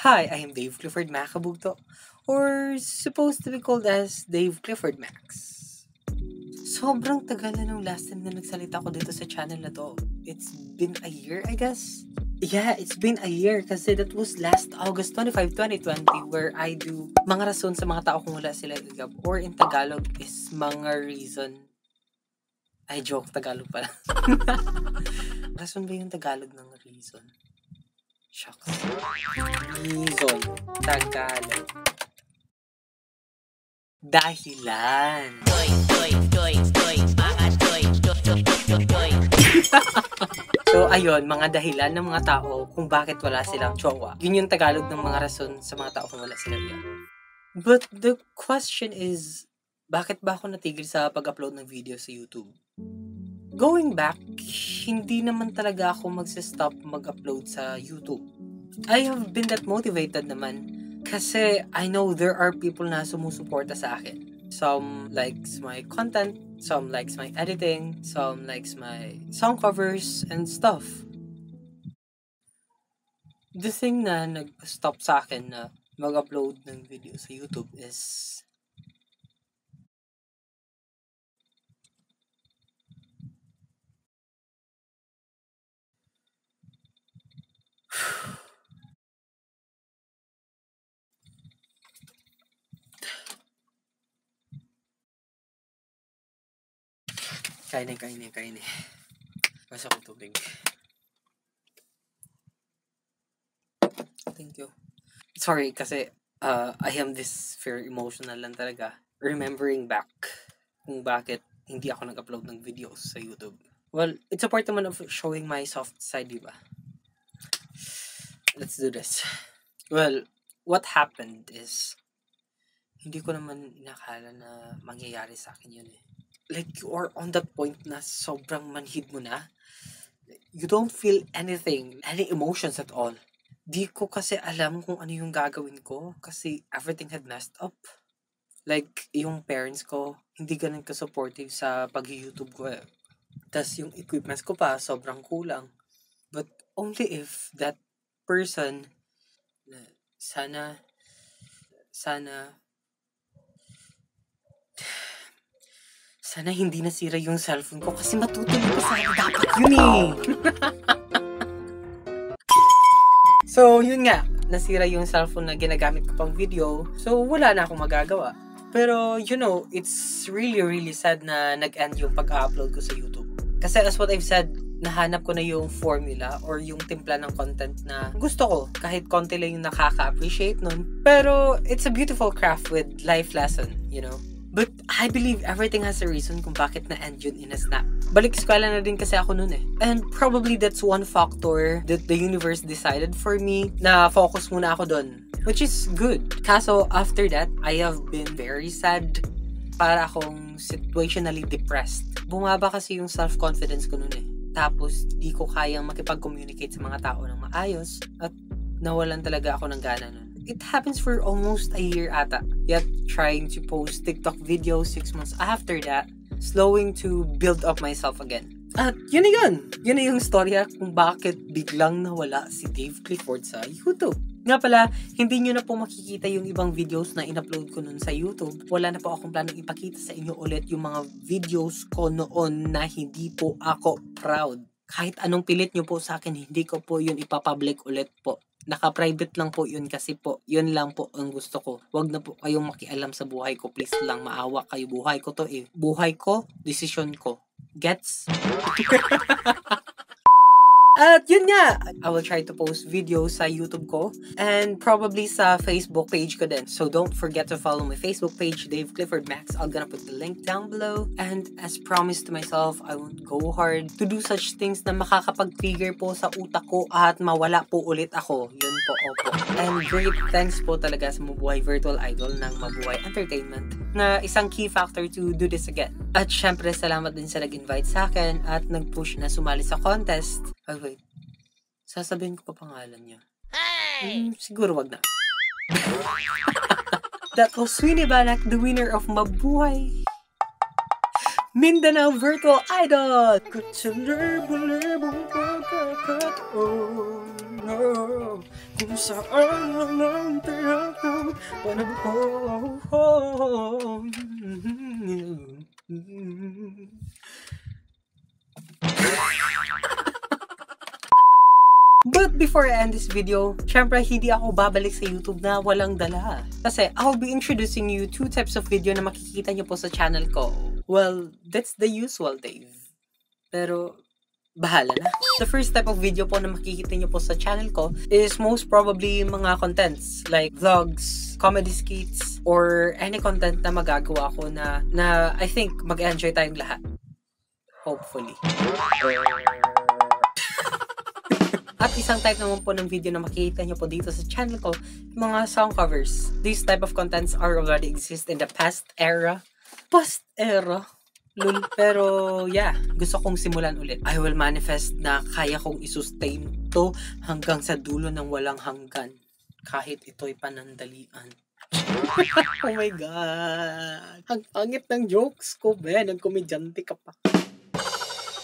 Hi, I am Dave Clifford Macabugto, or supposed to be called as Dave Clifford Max. Sobrang tagal na nung last time na nagsalita ko dito sa channel na to. It's been a year, I guess? Yeah, it's been a year kasi that was last August 25, 2020 where I do mga rason sa mga tao kung wala sila igab, or in Tagalog is mga reason. Ay, joke, Tagalog pala. Rason ba yung Tagalog ng reason? Shucks. Reason. Tagalog. Dahilan. So, ayun, mga dahilan ng mga tao kung bakit wala silang jowa. Yun yung Tagalog ng mga rason sa mga tao kung wala silang yan. But the question is, bakit ba ako natigil sa pag-upload ng video sa YouTube? Going back, hindi naman talaga ako magsistop mag-upload sa YouTube. I have been that motivated naman kasi I know there are people na sumusuporta sa akin. Some likes my content, some likes my editing, some likes my song covers and stuff. The thing na nag-stop sa akin na mag-upload ng video sa YouTube is kain. Basta ko tubig. Thank you. Sorry kasi I am this very emotional lang talaga. Remembering back kung bakit hindi ako nag-upload ng videos sa YouTube. Well, it's a part naman of showing my soft side, diba? Let's do this. Well, what happened is hindi ko naman inakala na mangyayari sa akin yun eh. Like, you are on that point na sobrang manhid mo na. You don't feel anything, any emotions at all. Di ko kasi alam kung ano yung gagawin ko kasi everything had messed up. Like, yung parents ko, hindi ganun ka-supportive sa pag-YouTube ko eh. Tas yung equipments ko pa, sobrang kulang. But only if that person, sana hindi nasira yung cellphone ko kasi matutuloy ko sana dapat yun eh. So, yun nga, nasira yung cellphone na ginagamit ko pang video. So, wala na akong magagawa. Pero, you know, it's really sad na nag-end yung pag-upload ko sa YouTube. Kasi as what I've said, nahanap ko na yung formula or yung timpla ng content na gusto ko. Kahit konti lang yung nakaka-appreciate nun. Pero, it's a beautiful craft with life lesson, you know? But I believe everything has a reason kung bakit na-end yun in a snap. Balik eskwela na din kasi ako nun eh. And probably that's one factor that the universe decided for me na focus muna ako dun. Which is good. Kaso after that, I have been very sad. Para akong situationally depressed. Bumaba kasi yung self-confidence ko nun eh. Tapos di ko kayang makipag-communicate sa mga tao ng maayos. At nawalan talaga ako ng gana nun. It happens for almost a year ata. Yet, trying to post TikTok videos 6 months after that, slowing to build up myself again. At yun na yun! Yun na yung storya kung bakit biglang nawala si Dave Clifford sa YouTube. Nga pala, hindi nyo na po makikita yung ibang videos na in-upload ko nun sa YouTube. Wala na po akong planong ipakita sa inyo ulit yung mga videos ko noon na hindi po ako proud. Kahit anong pilit nyo po sa akin, hindi ko po yun ipapublic ulit po. Naka-private lang po yun kasi po, yun lang po ang gusto ko. Huwag na po kayong makialam sa buhay ko. Please lang, maawa kayo. Buhay ko to eh. Buhay ko, desisyon ko. Gets? At yun nga, I will try to post videos sa YouTube ko and probably sa Facebook page ko din. So don't forget to follow my Facebook page, Dave Clifford Max. I'm gonna put the link down below. And as promised to myself, I won't go hard to do such things na makakapag-trigger po sa utak ko at mawala po ulit ako. Yun po, opo. And great thanks po talaga sa Mabuhay Virtual Idol ng Mabuhay Entertainment na isang key factor to do this again. At syempre, salamat din sa nag-invite sa akin at nag-push na sumali sa contest. Oh, wait. Sasabihin ko pa pangalan niya. Siguro wag na. That was Sweeney Banak, the winner of Mabuhay Mindanao Virtual Idol! Kutsalebo-lebong pagkakataon kung saan naman tinatawag panahon. But before I end this video, syempre hindi ako babalik sa YouTube na walang dala. Kasi I'll be introducing you 2 types of video na makikita nyo po sa channel ko. Well, that's the usual, Dave. Pero, bahala na. The first type of video po na makikita nyo po sa channel ko is most probably mga contents like vlogs, comedy skits, or any content na magagawa ko na I think mag-enjoy tayong lahat. Hopefully. At isang type naman po ng video na makikita nyo po dito sa channel ko, mga song covers. These type of contents are already exist in the past era. Past era? Lul. Pero yeah, gusto kong simulan ulit. I will manifest na kaya kong isustain to hanggang sa dulo ng walang hanggan. Kahit ito'y panandalian. Oh my God! Ang pangit ng jokes ko, Ben. Nagkomedyante ka pa.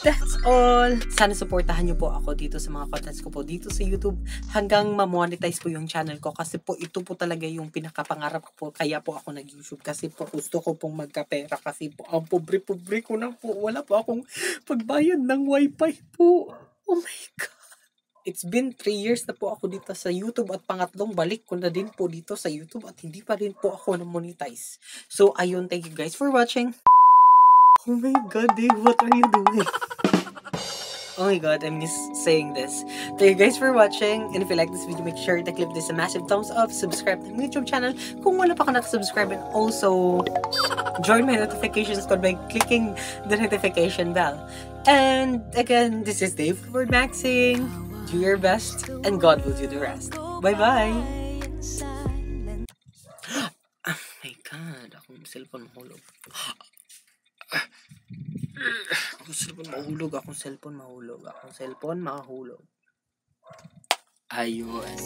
That's all. Sana supportahan niyo po ako dito sa mga contents ko po dito sa YouTube hanggang ma-monetize po yung channel ko kasi po ito po talaga yung pinakapangarap ko po. Kaya po ako nag-YouTube kasi po gusto ko pong magkapera kasi po ang pobre-pobre ko na po. Wala po akong pagbayad ng wifi po. Oh my God. It's been 3 years na po ako dito sa YouTube at pangatlong balik ko na din po dito sa YouTube at hindi pa rin po ako na-monetize. So ayun, thank you guys for watching. Oh my God, Dave, what are you doing? Oh my God, I miss saying this. Thank you guys for watching. And if you like this video, make sure to click this a massive thumbs up. Subscribe to my YouTube channel kung wala pa ka nakasubscribe. And also, join my notifications code by clicking the notification bell. And again, this is Dave for Maxing. Do your best, and God will do the rest. Bye-bye! Oh my God, akong cellphone mahulog. Akong cellphone mahulog. Ayun.